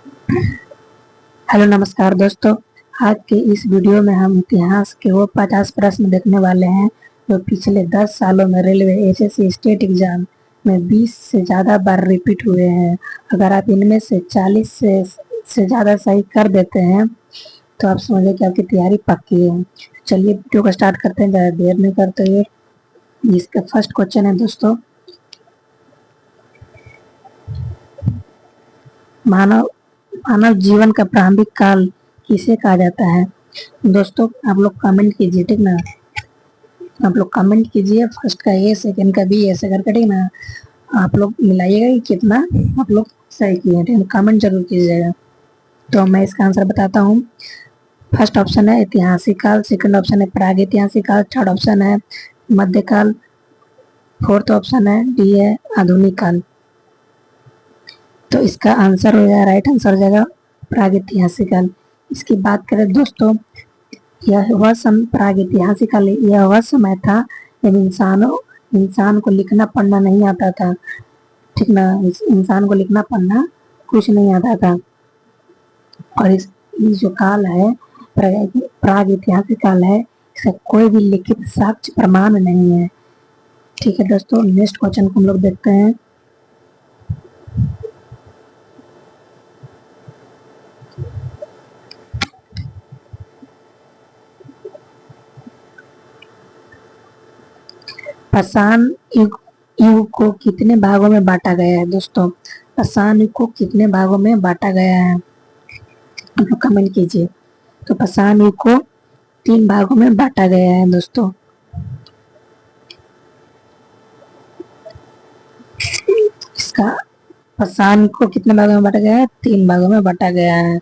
Hello नमस्कार दोस्तों। आज के इस वीडियो में हम इतिहास के वो 50 प्रश्न देखने वाले हैं जो पिछले 10 सालों में रेलवे एसएससी स्टेट एग्जाम में 20 से ज़्यादा बार रिपीट हुए हैं। अगर आप इनमें से 40 से ज़्यादा सही कर देते हैं तो आप समझिए कि आपकी तैयारी पक्की है। चलिए वीडियो को स्टार्ट करते हैं, ज़्यादा देर नहीं करते हुए। इसका फर्स्ट क्वेश्चन है दोस्तों, मानव मानव जीवन का प्रारंभिक काल किसे कहा जाता है। दोस्तों आप लोग कमेंट कीजिए, ठीक ना। आप लोग कमेंट कीजिए, फर्स्ट का ए, सेकंड का बी, ऐसे करके, ठीक ना। आप लोग मिलाइएगा कि कितना आप लोग सही किए हैं, ठीक है। कमेंट जरूर कीजिएगा। तो मैं इसका आंसर बताता हूँ। फर्स्ट ऑप्शन है ऐतिहासिक काल, सेकंड ऑप्शन है प्रागैतिहासिक काल, थर्ड ऑप्शन है मध्यकाल, फोर्थ ऑप्शन है डी है आधुनिक काल। तो इसका आंसर हो जाएगा, राइट आंसर हो जाएगा प्रागैतिहासिक काल। इसकी बात करें दोस्तों, प्रागैतिहासिक काल यह वह समय था जब इंसान को लिखना पढ़ना नहीं आता था, ठीक ना। इंसान को लिखना पढ़ना कुछ नहीं आता था। और इस जो काल है प्रागैतिहासिक काल है, इसका कोई भी लिखित साक्ष्य प्रमाण नहीं है, ठीक है दोस्तों। नेक्स्ट क्वेश्चन को हम लोग देखते हैं। पाषाण युग को कितने भागों में बांटा गया है दोस्तों। पाषाण युग को कितने भागों में बांटा गया है, आप लोग कमेंट कीजिए। तो पाषाण युग को 3 भागों में बांटा गया है दोस्तों। इसका पाषाण को कितने भागों में बांटा गया है, 3 भागों में बांटा गया है।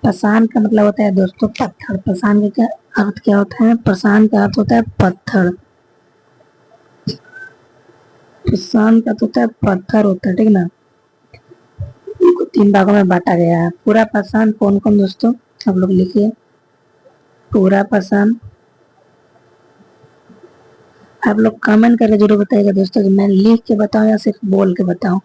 पाषाण का मतलब होता है दोस्तों पत्थर। पाषाण का क्या अर्थ क्या होता है, पाषाण का अर्थ होता है पत्थर। पाषाण का होता है पत्थर होता है, ठीक ना। इनको 3 भागों में बांटा गया है। पूरा पाषाण कौन कौन दोस्तों, आप लोग लिखिए। पूरा पाषाण आप लोग कमेंट करके जरूर बताइएगा दोस्तों कि मैं लिख के बताऊं या सिर्फ बोल के बताऊं।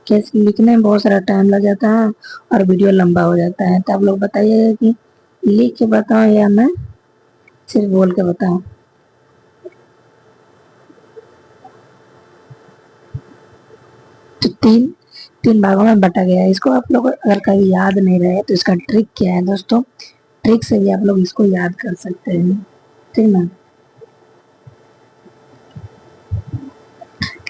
कैसे लिखने में बहुत सारा टाइम लग जाता है और वीडियो लंबा हो जाता है, तो आप लोग बताइएगा कि लिख के बताऊं या मैं सिर्फ बोल के बताऊं। तो तीन भागों में बटा गया है। इसको आप लोग अगर कभी याद नहीं रहे तो इसका ट्रिक क्या है दोस्तों, ट्रिक से भी आप लोग इसको याद कर सकते हैं, ठीक ना।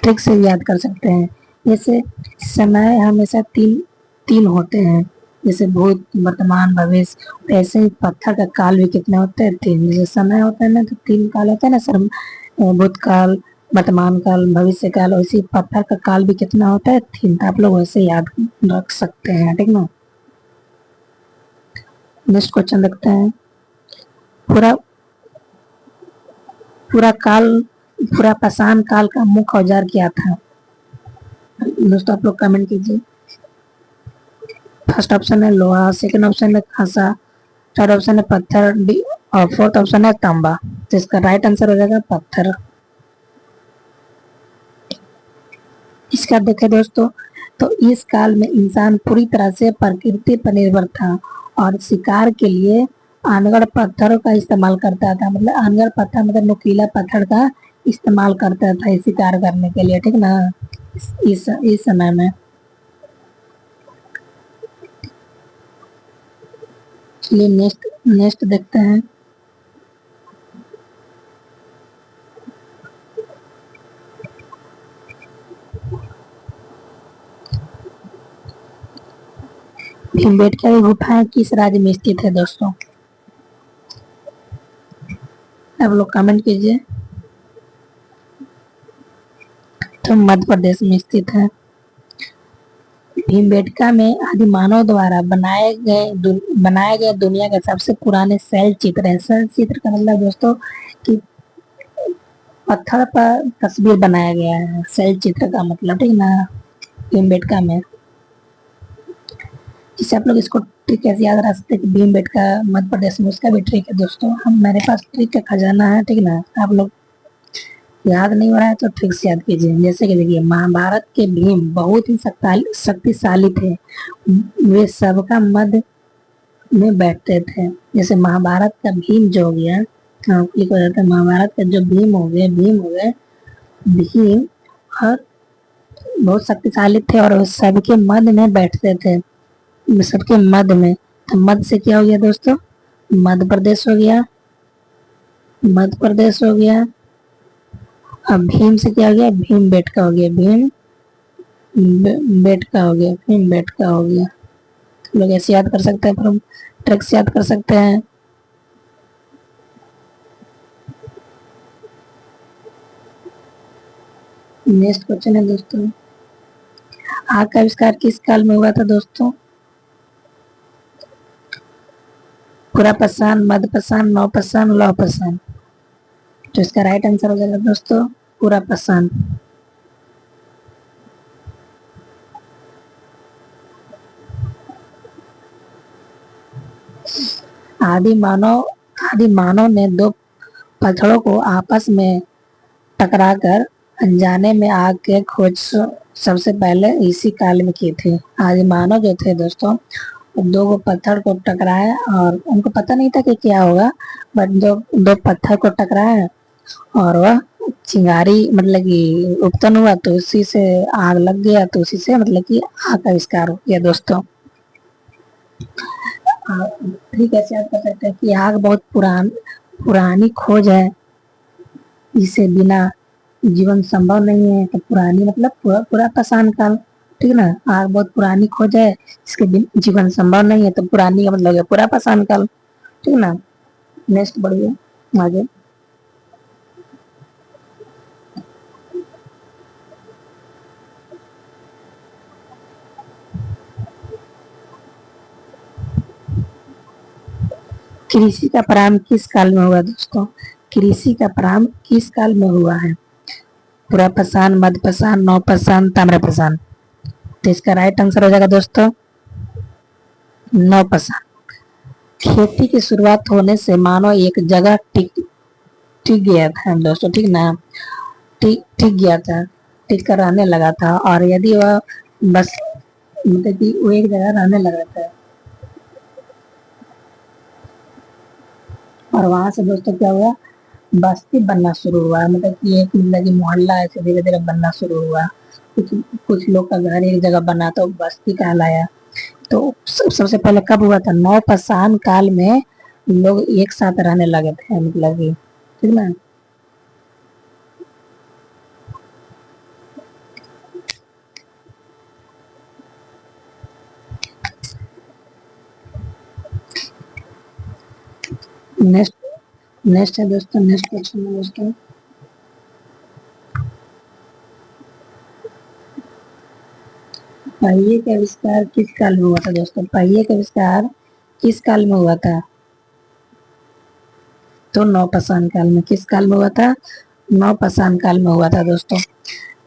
ट्रिक से याद कर सकते हैं। जैसे समय हमेशा तीन तीन होते हैं, जैसे भूत, वर्तमान, भविष्य। ऐसे ही पत्थर का काल भी कितने होते हैं, 3। जैसे समय होता है ना तो 3 काल होता है ना सर, भूतकाल, वर्तमान काल, भविष्य काल। वैसे पत्थर का काल भी कितना होता है, 3। तो आप लोग वैसे याद रख सकते हैं, ठीक ना। नेक्स्ट क्वेश्चन देखते हैं। पूरा पूरा काल पूरा पाषाण काल का मुख्य औजार क्या था दोस्तों, आप लोग कमेंट कीजिए। फर्स्ट ऑप्शन है लोहा, सेकंड ऑप्शन है कांसा, थर्ड ऑप्शन है पत्थर, डी और फोर्थ ऑप्शन है तांबा। तो इसका राइट आंसर हो जाएगा पत्थर। इसका देखें दोस्तों, तो इस काल में इंसान पूरी तरह से प्रकृति पर निर्भर था और शिकार के लिए अनगढ़ पत्थरों का इस्तेमाल करता था। मतलब अनगढ़ पत्थर मतलब नुकीला पत्थर का इस्तेमाल करता था शिकार करने के लिए, ठीक ना। इस समय में चलिए नेक्स्ट नेक्स्ट देखते हैं। भीमबेटका की गुफाएं किस राज्य में स्थित है दोस्तों, आप लोग कमेंट कीजिए। तो मध्य प्रदेश में स्थित है। भीमबेटका में आदि मानव द्वारा बनाए गए दुनिया के सबसे पुराने शैल चित्र है। शैल चित्र का मतलब दोस्तों कि पत्थर पर तस्वीर बनाया गया है, शैल चित्र का मतलब, ठीक ना। भीमबेटका में जिससे आप लोग इसको ट्रिक कैसे याद रख सकते हैं कि भीमबेटका मध्य प्रदेश में, उसका भी ट्रिक है दोस्तों। हम मेरे पास ट्रिक का खजाना है, ठीक ना। आप लोग याद नहीं हो रहा है तो ठीक से याद कीजिए। जैसे कि देखिए, महाभारत के भीम बहुत ही शक्तिशाली थे। वे सबका मध्य में बैठते थे। जैसे महाभारत का भीम जो हो गया, हाँ, क्लिक हो जाता है। महाभारत का जो भीम हो गए भीम और बहुत शक्तिशाली थे और सबके मध्य में बैठते थे, सबके मध्य में। तो मध्य से क्या हो गया दोस्तों? मध्य प्रदेश हो गया, मध्य प्रदेश हो गया। अब भीम से क्या हो गया? भीम बेटका हो गया, भीम बेटका हो गया, भीम बेटका हो गया। तो लोग ऐसे याद कर सकते हैं, फिर हम ट्रिक से याद कर सकते हैं। नेक्स्ट क्वेश्चन है दोस्तों, आग का आविष्कार किस काल में हुआ था दोस्तों? पुरापाषाण, मध्यपाषाण, नवपाषाण, लौहपाषाण। तो इसका राइट आंसर हो जाएगा दोस्तों पुरापाषाण। आदि मानव ने दो पत्थरों को आपस में टकराकर अनजाने में आग के खोज सबसे पहले इसी काल में की थी। आदि मानव जो थे दोस्तों, दो पत्थर को टकराए और उनको पता नहीं था कि क्या होगा, बट जो दो पत्थर को टकराए और वह चिंगारी मतलब कि उत्पन्न हुआ, तो उसी से आग लग गया, तो उसी से मतलब कि आग का आविष्कार हो गया दोस्तों। ठीक है, याद कर सकते हैं कि आग बहुत पुरानी खोज है, जिसे बिना जीवन संभव नहीं है। तो पुरानी मतलब पूरा पाषाण काल, ठीक है ना। आग बहुत पुरानी खोज है, इसके बिना जीवन संभव नहीं है, तो पुरानी का मतलब पूरा पाषाण काल, ठीक है ना। नेक्स्ट बढ़िए आगे। कृषि का प्रारंभ किस काल में हुआ दोस्तों? कृषि का प्रारंभ किस काल में हुआ है? पुरापाषाण, मध्यपाषाण, नवपाषाण, ताम्रपाषाण। तो इसका राइट आंसर हो जाएगा दोस्तों नवपाषाण। खेती की शुरुआत होने से मानव एक जगह टिक गया था दोस्तों, ठीक ना। टिक गया था, टिक कर रहने लगा था, और यदि वह बस मतलब कि वो एक जगह रहने लगा था, और वहां से दोस्तों क्या हुआ? बस्ती बनना शुरू हुआ। मतलब कि एक मतलब कि मोहल्ला ऐसे धीरे धीरे बनना शुरू हुआ। कुछ कुछ लोग का घर एक जगह बना तो बस्ती कहलाया। तो सबसे पहले कब हुआ था? नवपाषाण काल में लोग एक साथ रहने लगे थे, मतलब कि, ठीक ना। नेक्स्ट नेक्स्ट है दोस्तों, नेक्स्ट क्वेश्चन है दोस्तों, पहिए का आविष्कार किस काल में हुआ था दोस्तों? पहिए का आविष्कार किस काल में हुआ था? तो नवपाषाण काल में। किस काल में हुआ था? नवपाषाण काल में हुआ था दोस्तों।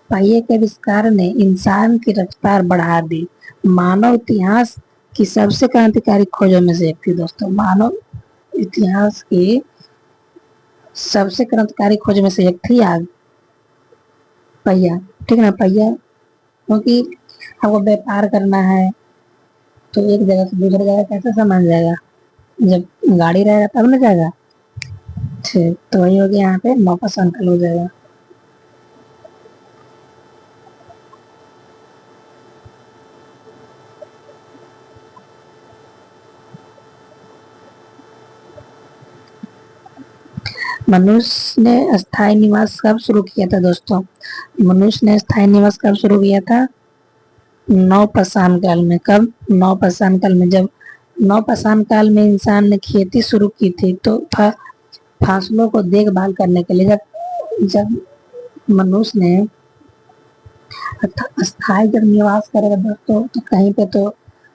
पहिए के आविष्कार ने इंसान की रफ्तार बढ़ा दी। मानव इतिहास की सबसे क्रांतिकारी खोजों में से एक थी दोस्तों। मानव इतिहास की सबसे क्रांतिकारी खोज में से एक थी आग, पहिया, ठीक है ना। पहिया, क्योंकि आपको व्यापार करना है तो एक जगह से दूसरी जगह कैसे सामान जाएगा? जब गाड़ी रहेगा तब ना जाएगा। ठीक, तो वही हो गया, यहाँ पे नौपाषाण काल हो जाएगा। मनुष्य ने स्थायी निवास कब शुरू किया था दोस्तों? मनुष्य ने स्थायी निवास कब शुरू किया था? नवपाषाण काल में। कब? नवपाषाण काल में। जब नवपाषाण काल में इंसान ने खेती शुरू की थी, तो फसलों को देखभाल करने के लिए जब जब मनुष्य ने स्थायी जब निवास करेगा दोस्तों, तो कहीं पे तो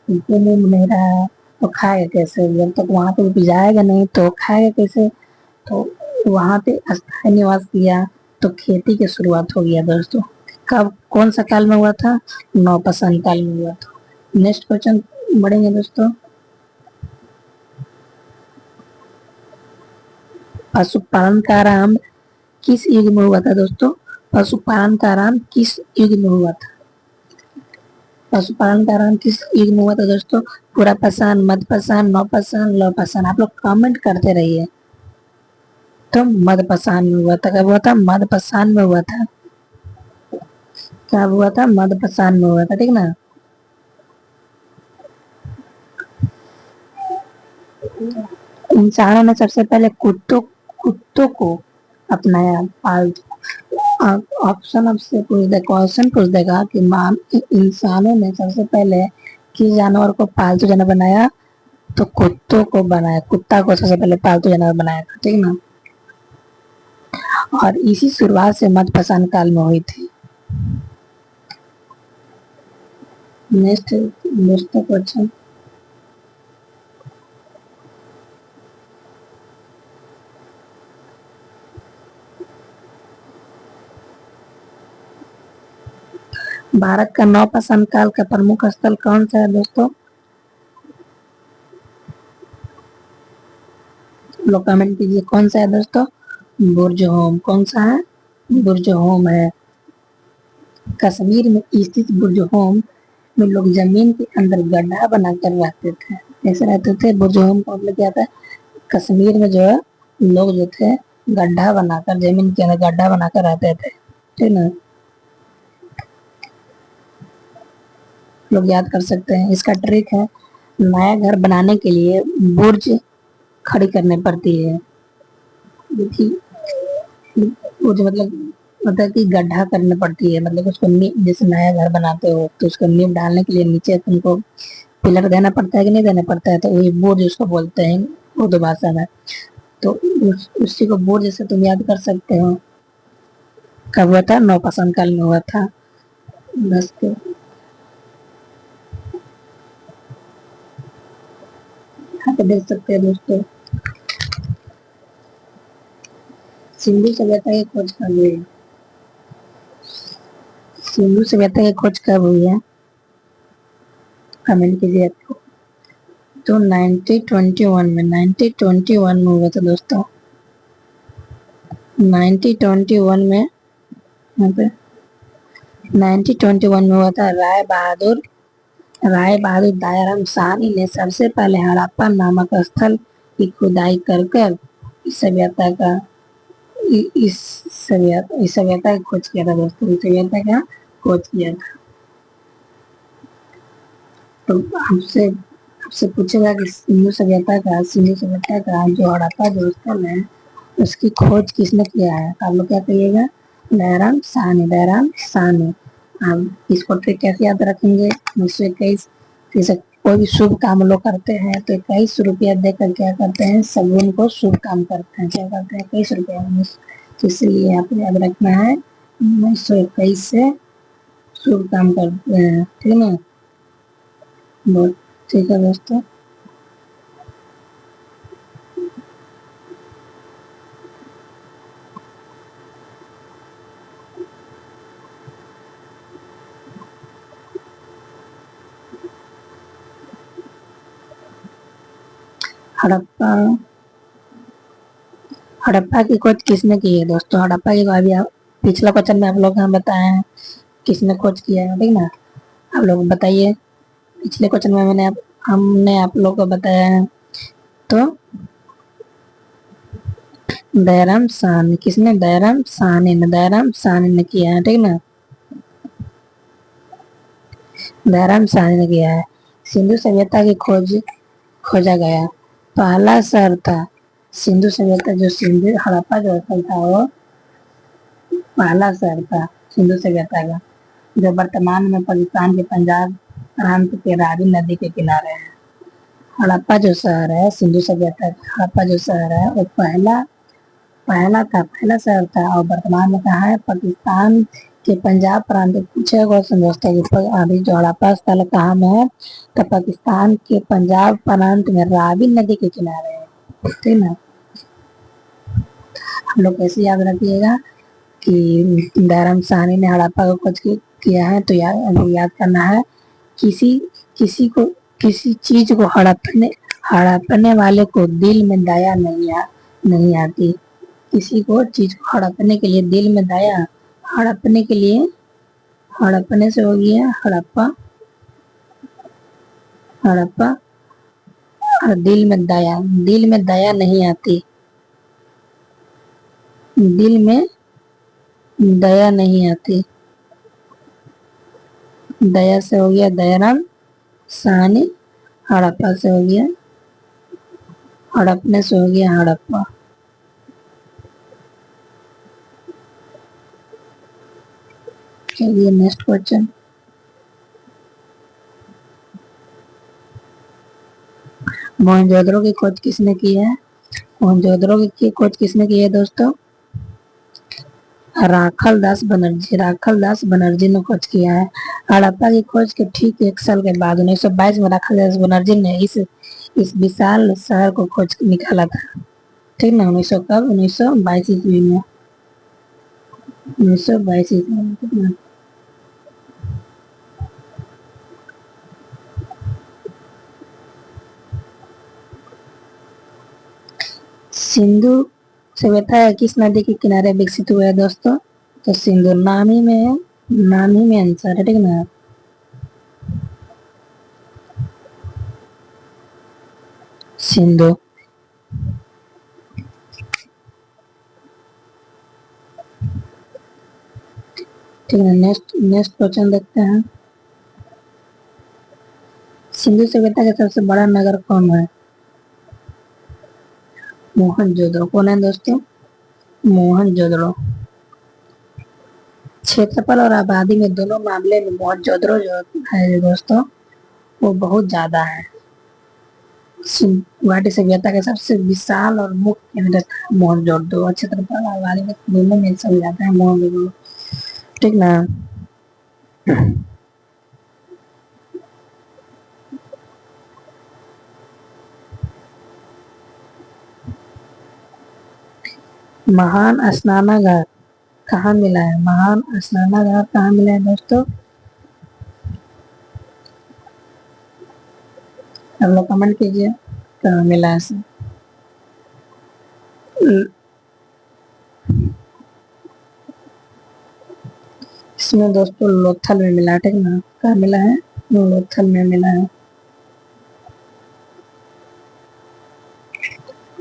जमीन नहीं रहा है, तो खाएगा कैसे? जब तक वहां पे उपजाएगा नहीं तो खाएगा कैसे? तो वहां पे स्थायी निवास किया, तो खेती की शुरुआत हो गया दोस्तों। कब, कौन सा काल में हुआ था? नवपाषाण काल में हुआ था। नेक्स्ट क्वेश्चन बढ़ेंगे दोस्तों, पशुपालन का आरंभ किस युग में हुआ था दोस्तों? पशुपालन का आरंभ किस युग में हुआ था? पशुपालन का आरंभ किस युग में हुआ था दोस्तों? पूरा पाषाण, मध्य पाषाण, नव पाषाण, लौह पाषाण। आप लोग कमेंट करते रहिए। तो मध्य पाषाण में हुआ था। कब हुआ था? मध्य पाषाण में हुआ था। क्या हुआ था? मध्य पाषाण में हुआ था, ठीक ना। इंसानों ने सबसे पहले कुत्तों को अपनाया, पालतू। ऑप्शन आपसे पूछ दे, क्वेश्चन पूछ देगा कि इंसानों ने सबसे पहले किस जानवर को पालतू जानवर बनाया? तो कुत्तों को बनाया। कुत्ता को सबसे पहले पालतू जानवर बनाया था, ठीक ना। और इसी शुरुआत से मध्य पाषाण काल में हुई थी। नेक्स्ट दोस्तों क्वेश्चन, भारत का नव पाषाण काल का प्रमुख स्थल कौन सा है दोस्तों? लोग कमेंट कीजिए, कौन सा है दोस्तों? बुर्ज होम। कौन सा है? बुर्ज होम है। कश्मीर में स्थित बुर्ज होम में लोग जमीन के अंदर गड्ढा बनाकर रहते थे। कैसे रहते थे? बुर्ज होम का मतलब क्या था? कश्मीर में जो है लोग जो थे गड्ढा बनाकर, जमीन के अंदर गड्ढा बनाकर रहते थे, ठीक ना। लोग याद कर सकते हैं। इसका ट्रिक है, नया घर बनाने के लिए बुर्ज खड़ी करनी पड़ती है। बुर्ज मतलब कि गड्ढा करनी पड़ती है, मतलब उसको जैसे नया घर बनाते हो तो उसको नींव डालने के लिए नीचे तुमको पिलर देना पड़ता है कि नहीं देना पड़ता है, तो वही बुर्ज उसको बोलते हैं उर्दू भाषा में। तो उसी को बुर्ज से तुम याद कर सकते हो। कब हुआ था? नौ पाषाण काल में हुआ था। बस के यहाँ पे देख सकते हैं दोस्तों, सिंधु सभ्यता की खोज कब हुई? सिंधु सभ्यता की खोज कब हुई है? कमेंट कीजिए। तो 1921 में, 1921 में हुआ था दोस्तों। 1921 में, यहाँ पे 1921 में हुआ था। राय बहादुर दयाराम साहनी ने सबसे पहले हड़प्पा नामक स्थल की खुदाई कर इस सभ्यता का इस सभ्यता की खोज किया था दोस्तों। इस सभ्यता का खोज किया था। तो आपसे आपसे पूछेगा कि सिंधु सभ्यता का जो हड़प्पा जो स्थल है उसकी खोज किसने किया है? आप लोग क्या कहिएगा? दयाराम साहनी। दयाराम साहनी। आप इसको ट्रिक कैसे याद रखेंगे? 1921 कोई भी शुभ काम लोग करते हैं तो 21 रुपया देकर क्या करते हैं? सगुन को शुभ काम करते हैं। क्या करते हैं? 21 रुपया। तो इसलिए आपको याद रखना है 1921 से शुभ काम करते हैं, ठीक है ना। बहुत ठीक है दोस्तों। हड़प्पा हड़प्पा की खोज किसने की है दोस्तों? हड़प्पा की अभी पिछला क्वेश्चन में आप लोग हम बताए हैं किसने खोज किया है, ठीक ना। आप लोग बताइए। पिछले क्वेश्चन में हमने आप लोग को बताया है। तो दयाराम साहनी। किसने? दयाराम साहनी ने। दयाराम साहनी ने किया है, ठीक ना। दयाराम साहनी ने किया है। सिंधु सभ्यता की खोजा गया पहला शहर था। सिंधु सभ्यता जो सिंधु हड़प्पा जो स्थल था वो पहला शहर था सिंधु सभ्यता का, जो वर्तमान में पाकिस्तान के पंजाब प्रांत के रावी नदी के किनारे है। हड़प्पा जो शहर है, सिंधु सभ्यता का हड़प्पा जो शहर है वो पहला शहर था और वर्तमान में कहाँ है? पाकिस्तान के पंजाब प्रांत। पूछे क्वेश्चन दोस्तों कि अभी जो हड़प्पा स्थल कहाँ में है? तो पाकिस्तान के पंजाब प्रांत में रावी नदी के किनारे है, ठीक ना। हम लोग कैसे याद रखिएगा कि दयाराम साहनी ने हड़प्पा को खोज किया है, तो याद करना है किसी चीज को हड़पने वाले को दिल में दया नहीं आती। किसी को चीज को हड़पने के लिए, दिल में दया, हड़पने के लिए, हड़पने से हो गया हड़प्पा, हड़प्पा। और दिल में दया नहीं आती, दिल में दया नहीं आती। दया से हो गया दयाराम साहनी, हड़प्पा से हो गया, हड़पने से हो गया हड़प्पा। चलिए नेक्स्ट क्वेश्चन। मोहनजोदड़ो की खोज किसने की है? मोहनजोदड़ो की खोज किसने की है दोस्तों? राखल दास बनर्जी, राखल दास बनर्जी ने खोज किया है। हड़प्पा की खोज के ठीक 1 साल के बाद 1922 में राखल दास बनर्जी ने इस विशाल शहर को खोज निकाला था। ठीक ना, 1900 कब? 1922 ईस्वी में, 1922 ईस्वी में। कितना सिंधु सभ्यता किस नदी के किनारे विकसित हुआ है दोस्तों? तो सिंधु नामी में है, नामी में आंसर है। ठीक ना, सिंधु। ठीक है, नेक्स्ट क्वेश्चन देखते हैं। सिंधु सभ्यता का सबसे बड़ा नगर कौन है? मोहनजोदड़ो। कौन है दोस्तों? मोहनजोदड़ो। क्षेत्रफल और आबादी में दोनों मामले में मोहनजोदड़ो जो है दोस्तों वो बहुत ज्यादा है। गुवाहाटी सभ्यता का सबसे विशाल और मुख्य केंद्र था मोहनजोदड़ो। क्षेत्रफल और आबादी में दोनों में सब ज्यादा है मोहनजोदड़ो। ठीक ना, महान स्नानागार कहाँ मिला है? महान स्नानागार कहाँ मिला है दोस्तों? आप लोग कमेंट कीजिए कहाँ मिला है। इसमें दोस्तों लोथल में मिला है। ठीक ना, कहाँ मिला है? लोथल में मिला है,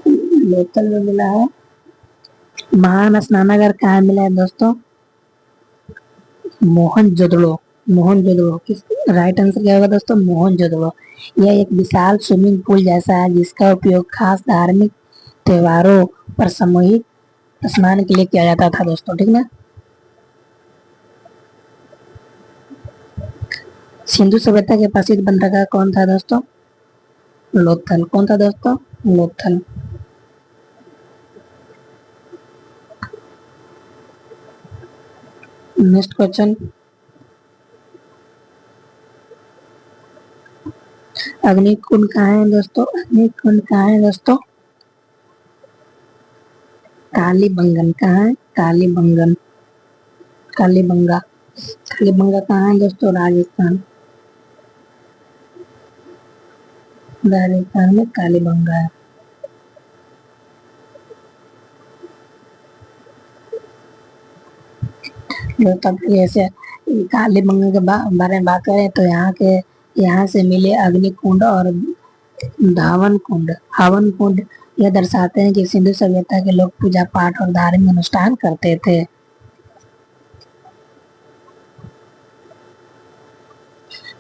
लोथल में मिला है। महान स्नानागार कहाँ मिला है दोस्तों? मोहनजोदड़ो। मोहनजोदड़ो किस राइट आंसर क्या होगा दोस्तों? मोहनजोदड़ो। यह एक विशाल स्विमिंग पूल जैसा है जिसका उपयोग खास धार्मिक त्योहारों पर सामूहिक स्नान के लिए किया जाता था दोस्तों। ठीक ना, सिंधु सभ्यता के प्रसिद्ध बंदरगाह कौन था दोस्तों? लोथल। कौन था दोस्तों? लोथल। Next question. अग्निकुंड कहाँ है दोस्तों? अग्निकुंड कहाँ है दोस्तों? कालीबंगन। कहाँ है? कालीबंगन, कालीबंगा। कालीबंगा कहाँ है दोस्तों? राजस्थान, राजस्थान में कालीबंगा है। तब ऐसे कालीबंगा के बारे में बात करें तो यहाँ से मिले अग्निकुंड और धावन कुंड, हवन कुंड यह दर्शाते हैं कि सिंधु सभ्यता के लोग पूजा पाठ और धार्मिक अनुष्ठान करते थे।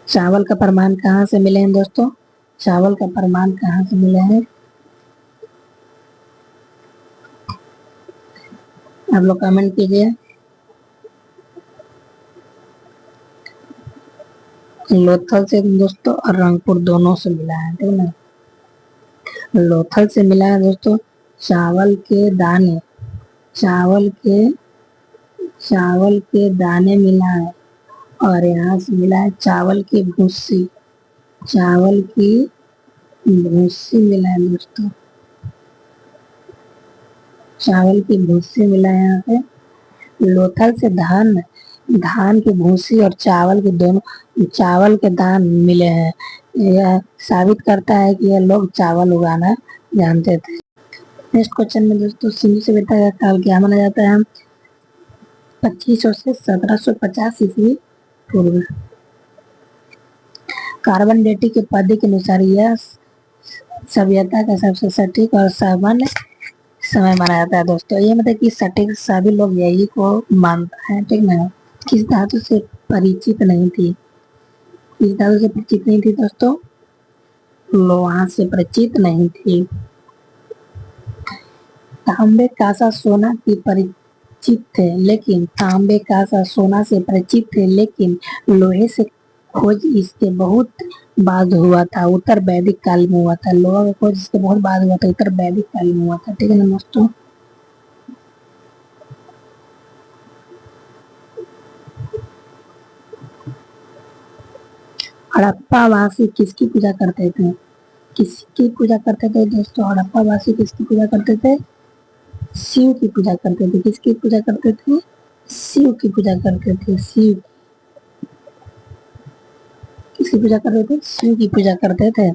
चावल का प्रमाण कहाँ से मिले हैं दोस्तों? चावल का प्रमाण कहाँ से मिले हैं? आप लोग कमेंट कीजिए। लोथल से दोस्तों और रंगपुर दोनों से मिला है। ठीक ना, लोथल से मिला है दोस्तों चावल के दाने, चावल के दाने मिला है। और यहाँ से मिला है चावल की भूसी, चावल की भूसी मिला है दोस्तों, चावल की भूसी मिला है यहाँ पे। लोथल से धान की भूसी और चावल के दान मिले हैं। यह साबित करता है कि यह लोग चावल उगाना जानते थे। नेक्स्ट क्वेश्चन में दोस्तों सिंधु सभ्यता का काल क्या माना जाता है? 2500 से 1750 ईस्वी पूर्व। कार्बन डेटिंग की पद्धति के अनुसार यह सभ्यता का सबसे सटीक और सामान्य समय माना जाता है दोस्तों। ये मतलब कि सटीक सभी लोग यही को मानता है, ठीक ना। किस धातु से परिचित नहीं थी? किस धातु से परिचित नहीं थी दोस्तों? लोहा से परिचित नहीं थी। तांबे कांसा सोना की परिचित थे, लेकिन तांबे कांसा सोना से परिचित थे, लेकिन लोहे से खोज इसके बहुत बाद हुआ था, उत्तर वैदिक काल में हुआ था। लोहा का खोज इसके बहुत बाद हुआ था, उत्तर वैदिक काल में हुआ था, ठीक है ना दोस्तों। हड़प्पा वासी किसकी पूजा करते थे? किसकी पूजा करते थे दोस्तों? हड़प्पा वासी किसकी पूजा करते थे? शिव की पूजा करते थे। किसकी पूजा करते थे? शिव की पूजा करते थे। शिव किसकी पूजा करते थे? शिव की पूजा करते थे।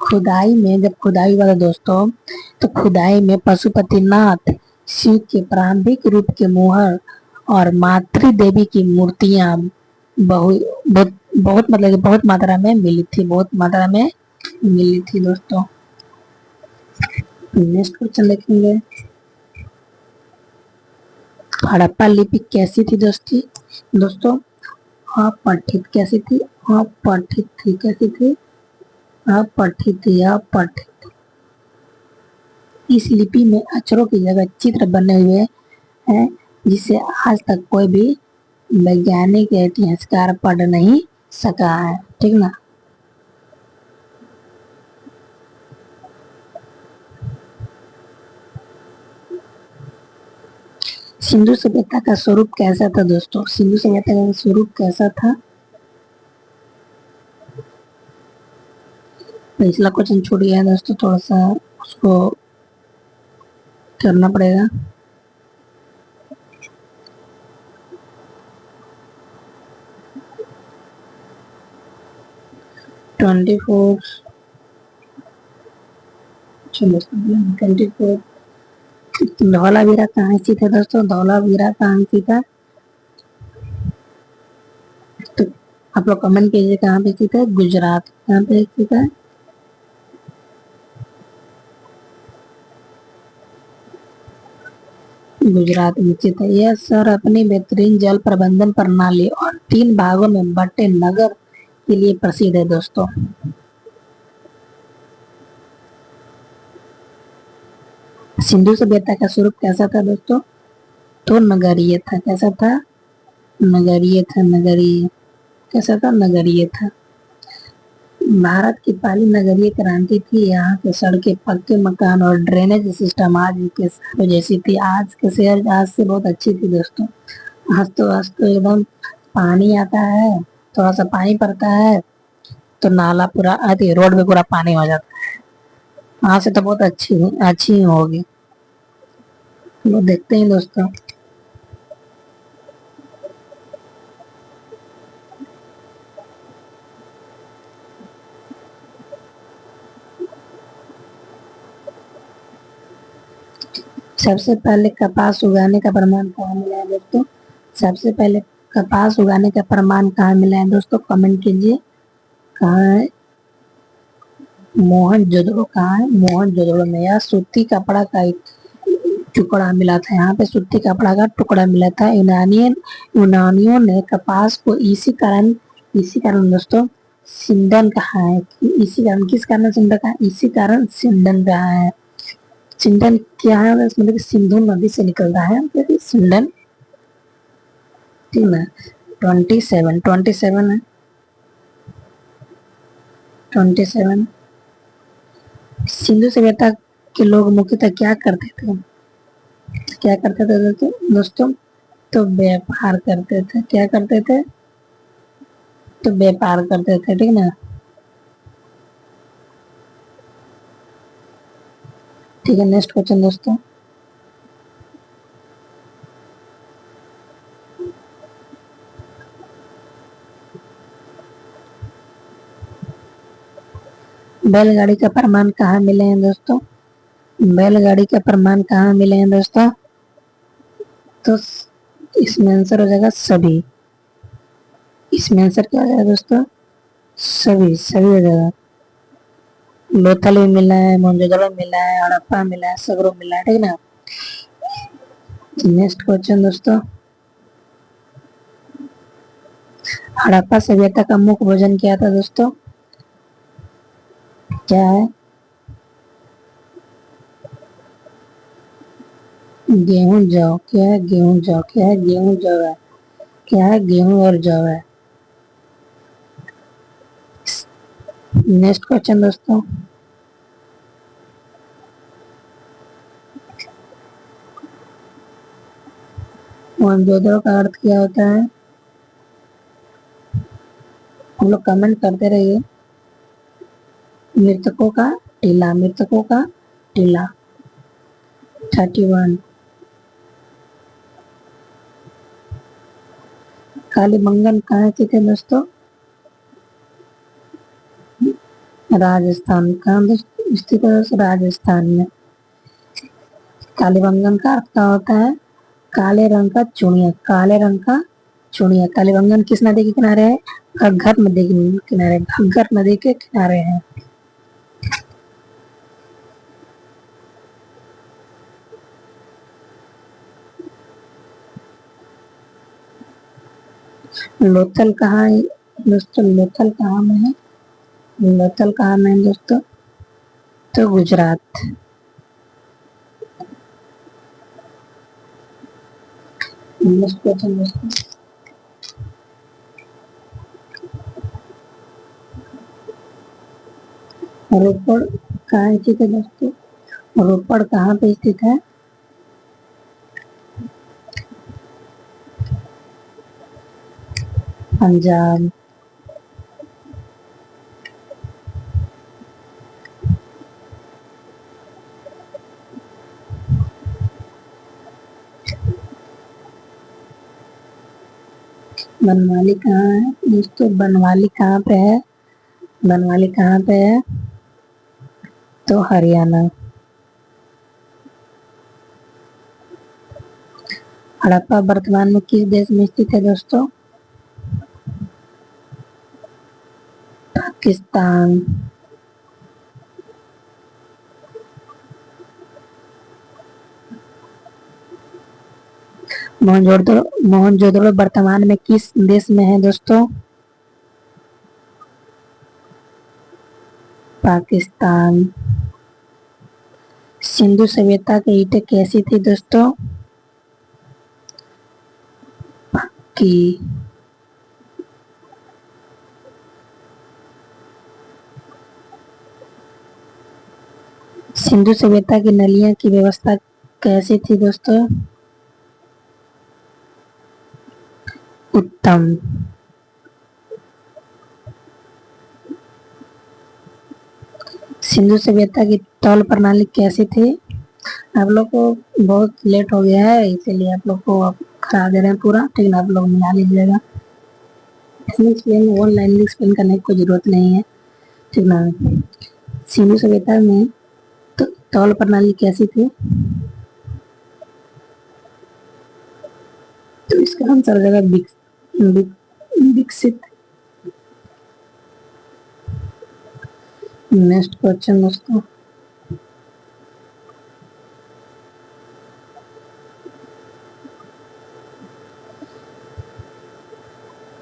खुदाई में जब खुदाई हुआ था दोस्तों, तो खुदाई में पशुपतिनाथ, शिव के प्रारंभिक रूप के मोहर और मातृ देवी की मूर्तियां बहुत बहुत मतलब कि बहुत मात्रा में मिली थी, बहुत मात्रा में मिली थी दोस्तों। नेक्स्ट क्वेश्चन देखेंगे, हड़प्पा लिपि कैसी थी दोस्तों? अपठित कैसी थी? अपठित थी। कैसी थी? अपठित थी। अपठित। इस लिपि में अक्षरों की जगह चित्र बने हुए हैं, जिसे आज तक कोई भी वैज्ञानिक या इतिहासकार पढ़ नहीं सका है, ठीक ना। सिंधु सभ्यता का स्वरूप कैसा था दोस्तों? सिंधु सभ्यता का स्वरूप कैसा था? पिछला क्वेश्चन छूट गया है दोस्तों, थोड़ा सा उसको करना पड़ेगा। ट्वेंटी फोर धौलावीरा कहाँ स्थित है दोस्तों? धौलावीरा कहाँ स्थित है? तो आप लोग कमेंट कीजिए कहाँ पे स्थित है? गुजरात। कहाँ पे स्थित है? गुजरात में स्थित है। यह शहर अपनी बेहतरीन जल प्रबंधन प्रणाली और 3 भागों में बटे नगर के लिए प्रसिद्ध है दोस्तों। सिंधु सभ्यता का स्वरूप कैसा था दोस्तों? तो नगरीय था। कैसा था? नगरीय था। नगरीय कैसा था? नगरीय था। भारत की पहली नगरीय क्रांति थी। यहाँ के सड़कें, पक्के मकान और ड्रेनेज सिस्टम आज के शहरों जैसी थी। आज के शहर आज से बहुत अच्छी थी दोस्तों। आज तो एकदम पानी आता है, थोड़ा सा पानी पड़ता है तो नाला पूरा आती रोड में पूरा पानी हो जाता है। आज से तो बहुत अच्छी होगी। वो देखते हैं दोस्तों। सबसे पहले कपास उगाने का प्रमाण कहाँ मिला है दोस्तों? सबसे पहले कपास उगाने का प्रमाण कहाँ मिला है दोस्तों? कमेंट कीजिए। कहाँ है? मोहनजोदड़ो। कहाँ है? मोहनजोदड़ो में। यह सूती कपड़ा का एक टुकड़ा मिला था। यहाँ पे सूती कपड़ा का टुकड़ा मिला था। यूनानियों ने कपास को इसी कारण दोस्तों सिंधन कहा है। इसी कारण, किस कारण सिंधन कहा? इसी कारण सिंधन कहा है। सिंधन क्या है? मतलब कि सिंधु नदी से निकलता है सिंधन, ठीक ना। 27 है। 27। सिंधु सभ्यता के लोग मुख्यतः क्या करते थे? क्या करते थे दोस्तों? तो व्यापार करते थे। क्या करते थे? तो व्यापार करते थे, ठीक ना। ठीक है, नेक्स्ट क्वेश्चन दोस्तों। बैलगाड़ी का प्रमाण कहाँ मिले हैं दोस्तों? बैलगाड़ी का प्रमाण कहाँ मिले हैं दोस्तों? तो इसमें आंसर हो जाएगा सभी। इसमें आंसर क्या हो जाएगा दोस्तों? सभी, सभी हो जाएगा। लोथल भी मिला है, मोहनजोदड़ो मिला है, हड़प्पा मिला है, सगरो मिला है, ठीक ना। नेक्स्ट क्वेश्चन दोस्तों, हड़प्पा सभ्यता का मुख्य भोजन क्या था दोस्तों? क्या है? गेहूं जौ। क्या है? गेहूं जौ। क्या है? गेहूं जौ है। क्या है? गेहूं और जौ है। नेक्स्ट क्वेश्चन दोस्तों, मोहनजोदड़ो का अर्थ क्या होता है? हम लोग कमेंट करते रहिए। मृतकों का टीला। मृतकों का टीला। 31। कालीबंगन कहाँ स्थित है दोस्तों? राजस्थान। कहाँ स्थित है दोस्तों? राजस्थान में। कालीबंगन का अर्थ क्या होता है? काले रंग का चुनिया। काले रंग का चुनिया। कालीबंगन किस नदी के किनारे है? घग्गर नदी के किनारे। घग्गर नदी के किनारे है। लोथल कहाँ है दोस्तों? लोथल कहाँ में है? लोथल कहाँ में है दोस्तों? तो गुजरात। नेक्स्ट क्वेश्चन दोस्तों, रोपड़ कहाँ स्थित है दोस्तों? रोपड़ कहाँ पे स्थित है? पंजाब। बनवाली कहाँ है दोस्तों? बनवाली कहाँ पे है? बनवाली कहाँ पे है? तो हरियाणा। हड़प्पा वर्तमान में किस देश में स्थित है दोस्तों? पाकिस्तान। मोहनजोदड़ो मोहनजोदड़ो वर्तमान में किस देश में है दोस्तों? पाकिस्तान। सिंधु सभ्यता की ईंटें कैसी थी दोस्तों? की सिंधु सभ्यता की नलियों की व्यवस्था कैसी थी दोस्तों? उत्तम। सिंधु सभ्यता की तौल प्रणाली कैसी थी? आप लोग को बहुत लेट हो गया है, इसीलिए आप लोग को आप करा दे रहे हैं पूरा, ठीक है। आप लोग मिला लीजिएगा। इसमें ऑनलाइन एक्सप्लेन करने की कोई जरूरत नहीं है, ठीक ना। सिंधु सभ्यता में तो तौल प्रणाली कैसी थी? तो इसका आंसर हो जाएगा विकसित। नेक्स्ट क्वेश्चन दोस्तों,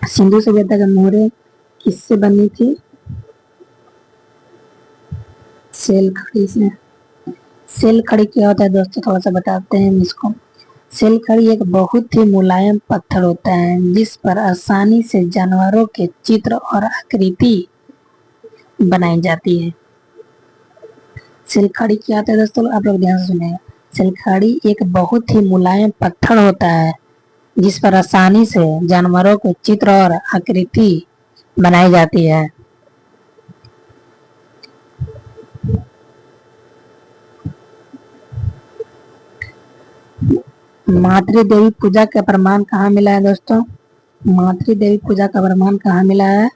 सिंधु सभ्यता का मोहरे किससे बनी थी? सेल खड़ी से। सेल खड़ी क्या होता है दोस्तों? थोड़ा सा बताते हैं इसको। सेल खड़ी एक बहुत ही मुलायम पत्थर होता है जिस पर आसानी से जानवरों के चित्र और आकृति बनाई जाती है। सिलखड़ी क्या होता है दोस्तों? आप लोग ध्यान से सुनिएगा। सिलखड़ी एक बहुत ही मुलायम पत्थर होता है जिस पर आसानी से जानवरों के चित्र और आकृति बनाई जाती है। मातृ देवी पूजा का प्रमाण कहाँ मिला है दोस्तों? मातृ देवी पूजा का प्रमाण कहाँ मिला है?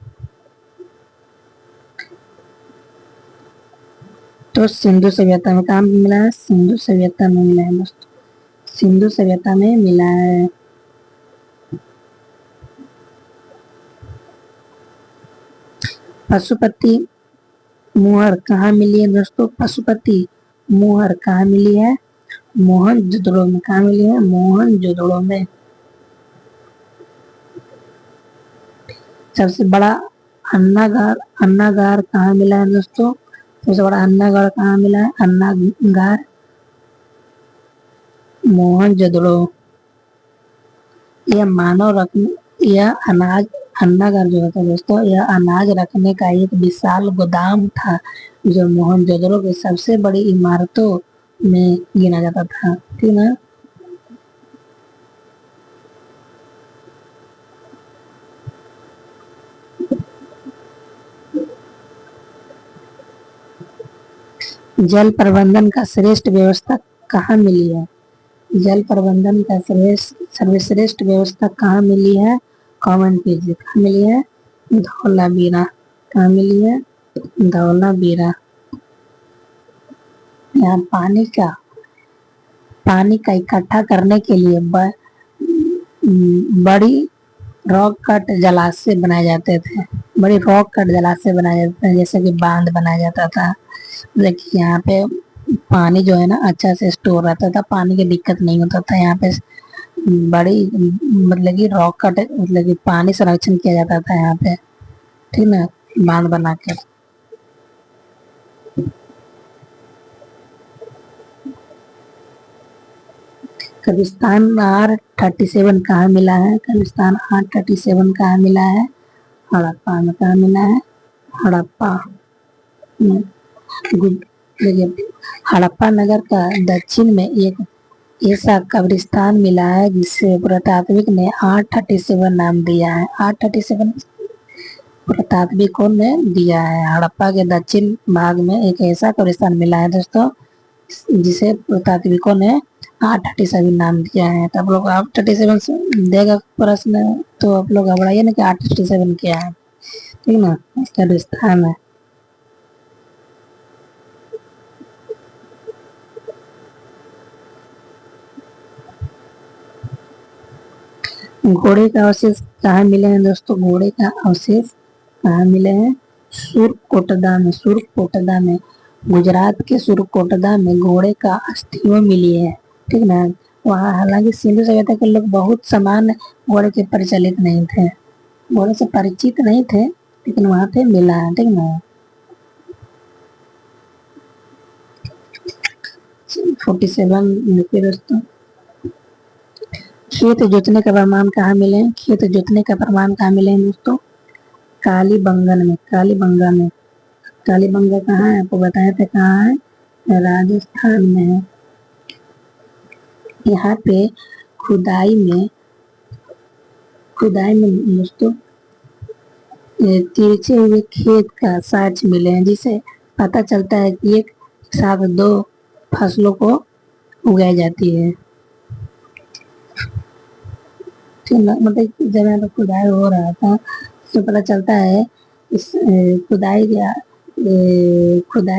तो सिंधु सभ्यता में कहाँ मिला है? सिंधु सभ्यता में मिला है दोस्तों, सिंधु सभ्यता में मिला है। पशुपति मुहर कहाँ मिली है दोस्तों? पशुपति मुहर कहाँ मिली है? मोहनजोदड़ो में। कहाँ मिली है? मोहनजोदड़ो में। सबसे बड़ा अन्नागार अन्नागार कहाँ मिला है दोस्तों? सबसे बड़ा अन्नागार कहाँ मिला है? अन्नागार मोहनजोदड़ो। यह मानव रखने यह अनाज अन्नागार जो होता है दोस्तों, यह अनाज रखने का एक विशाल गोदाम था जो मोहनजोदड़ो की सबसे बड़ी इमारतों में गिना जाता था। ठीक है। जल प्रबंधन का श्रेष्ठ व्यवस्था कहाँ मिली है? जल प्रबंधन का सर्वश्रेष्ठ व्यवस्था कहाँ मिली है? कमेंट कीजिए। कहाँ मिली है? धौलावीरा। कहाँ मिली है? धौलावीरा। यहाँ पानी का इकट्ठा करने के लिए बड़ी रॉक कट जलाशय बनाए जाते थे। बड़ी रॉक कट जलाशय बनाए जाते थे, जैसे कि बांध बनाया जाता था। देखिए यहाँ पे पानी जो है ना अच्छा से स्टोर रहता था, पानी की दिक्कत नहीं होता था यहाँ पे। बड़ी मतलब कि रॉक कट मतलब कि पानी संरक्षण किया जाता था यहाँ पे। ठीक ना, बांध बना के। कब्रिस्तान R37 कहाँ मिला है? कब्रिस्तान R37 कहाँ मिला है? हड़प्पा में। कहाँ मिला है? हड़प्पा में। देखिए हड़प्पा नगर का दक्षिण में एक ऐसा कब्रिस्तान मिला है जिसे पुरातात्विक ने R37 नाम दिया है। R37 पुरातात्विकों ने दिया है। हड़प्पा के दक्षिण भाग में एक ऐसा कब्रिस्तान मिला है दोस्तों जिसे पुरातात्विकों ने R37 नाम दिया है। तो आप लोग R37 देगा प्रश्न तो आप लोग घबराइए ना कि R37 क्या है। ठीक ना, इसका विस्तार है। घोड़े का अवशेष कहाँ मिले हैं दोस्तों? घोड़े का अवशेष कहाँ मिले हैं? सुरकोटदा में। सुरकोटदा में, गुजरात के सुरकोटदा में घोड़े का अस्थियां मिली है। ठीक ना। वहाँ हालांकि सिंधु सभ्यता के लोग बहुत समान घोड़े के परिचालित नहीं थे, घोड़े से परिचित नहीं थे, लेकिन वहाँ पे मिला है। ठीक ना। 47 देखिए दोस्तों, खेत जोतने का प्रमाण कहाँ मिले हैं? खेत जोतने का प्रमाण कहाँ मिले हैं दोस्तों? कालीबंगन में। कालीबंगा में। कालीबंगा कहाँ है? आपको बताया था कहाँ है? राजस्थान में है। यहाँ पे खुदाई में दोस्तों तिरछे हुए खेत का साक्ष्य मिले हैं, जिसे पता चलता है कि एक साथ दो फसलों को उगाई जाती है। मतलब जब यहाँ पे खुदाई हो रहा था तो पता चलता है इस खुदाई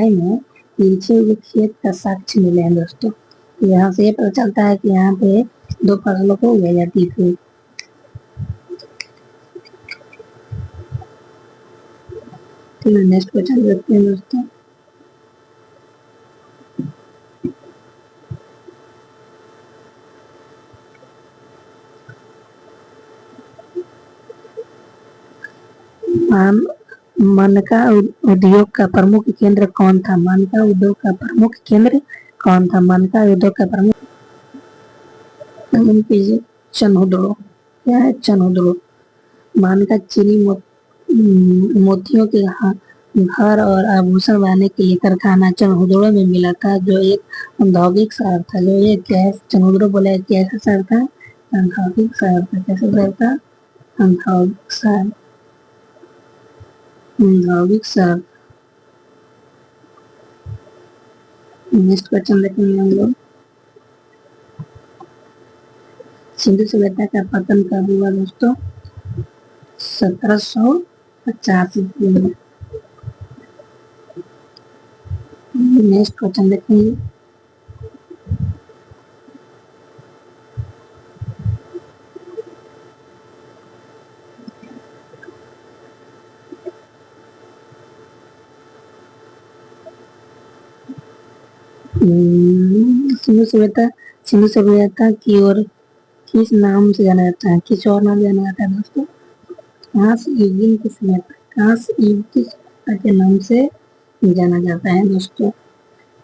में तिरछे हुए खेत का साक्ष्य मिले हैं दोस्तों। यहाँ से ये पता चलता है कि यहाँ पे दो फसलों को उगाई जाती थी। ठीक है, नेक्स्ट क्वेश्चन देखते हैं दोस्तों। मनका उद्योग का प्रमुख केंद्र कौन था? मनका उद्योग का प्रमुख केंद्र कौन था? मनका उद्योग का प्रमुख चनहुदड़ो। क्या है? चनहुदड़ो। मानका चीनी मोतियों के घर और आभूषण बनाने के लिए कारखाना चनहुदड़ो में मिला था, जो एक औद्योगिक शहर था। जो ये क्या है? चनहुदड़ो बोला है कैसा शहर था? औद्योगिक शहर था। कैसा शहर था? औद्योगिक शहर। औद्योगिक शहर। नेक्स्ट क्वेश्चन देखेंगे हम लोग। सिंधु सभ्यता का पतन कब हुआ दोस्तों? 1785 में। नेक्स्ट क्वेश्चन देखेंगे। सिंधु सभ्यता की ओर किस नाम से जाना जाता है, किस और नाम से जाना जाता है दोस्तों? कांस युगीन की सभ्यता, कांस युग की सभ्यता के नाम से जाना जाता है दोस्तों।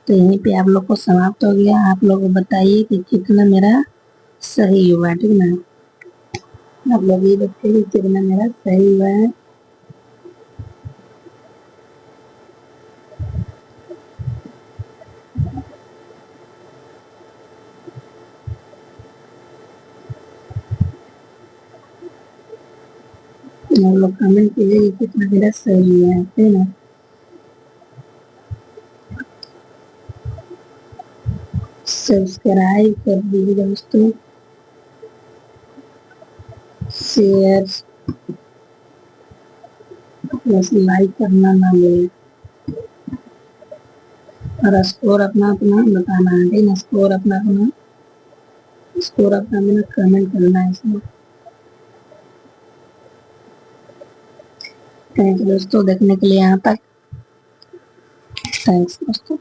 तो यहीं पे आप लोग को समाप्त हो गया। आप लोग बताइए कि कितना मेरा सही हुआ, ठीक ना? आप लोग ये देखते कि कितना मेरा सही हुआ है। आप लोग कमेंट कीजिए कि कितना मेरा सही हुआ है, ठीक ना? सब्सक्राइब कर दीजिए दोस्तों, शेयर बस लाइक करना ना भूलें, और स्कोर अपना अपना बताना है, ठीक ना? स्कोर अपना अपना कमेंट करना है इसमें। थैंक यू दोस्तों देखने के लिए यहाँ तक। थैंक्स दोस्तों।